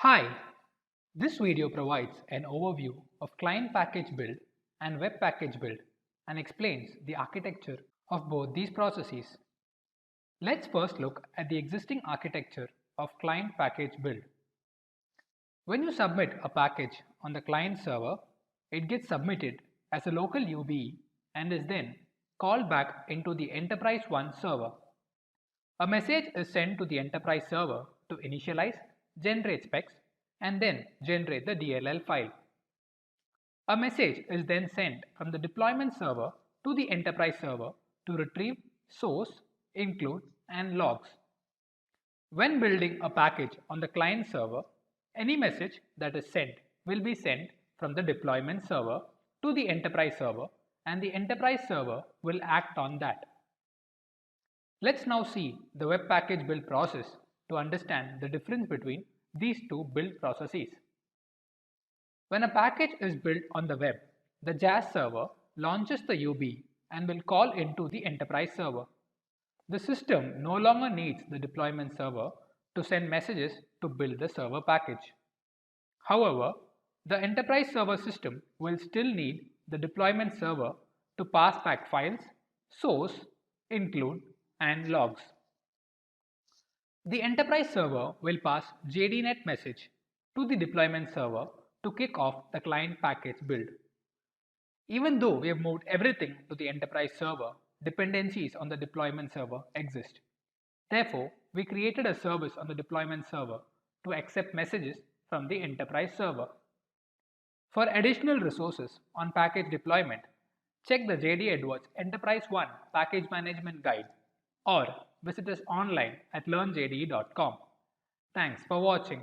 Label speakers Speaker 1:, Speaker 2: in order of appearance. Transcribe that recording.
Speaker 1: Hi, this video provides an overview of client package build and web package build and explains the architecture of both these processes. Let's first look at the existing architecture of client package build. When you submit a package on the client server, it gets submitted as a local UBE and is then called back into the Enterprise 1 server. A message is sent to the enterprise server to initialize, generate specs, and then generate the DLL file. A message is then sent from the deployment server to the enterprise server to retrieve source, include, and logs. When building a package on the client server, any message that is sent will be sent from the deployment server to the enterprise server, and the enterprise server will act on that. Let's now see the web package build process to understand the difference between these two build processes. When a package is built on the web, the JAS server launches the UBE and will call into the enterprise server. The system no longer needs the deployment server to send messages to build the server package. However, the enterprise server system will still need the deployment server to pass back files, source, include, and logs. The enterprise server will pass JDNet message to the deployment server to kick off the client package build. Even though we have moved everything to the enterprise server, dependencies on the deployment server exist. Therefore, we created a service on the deployment server to accept messages from the enterprise server. For additional resources on package deployment, check the JD Edwards Enterprise 1 Package Management Guide or visit us online at learnjde.com. Thanks for watching.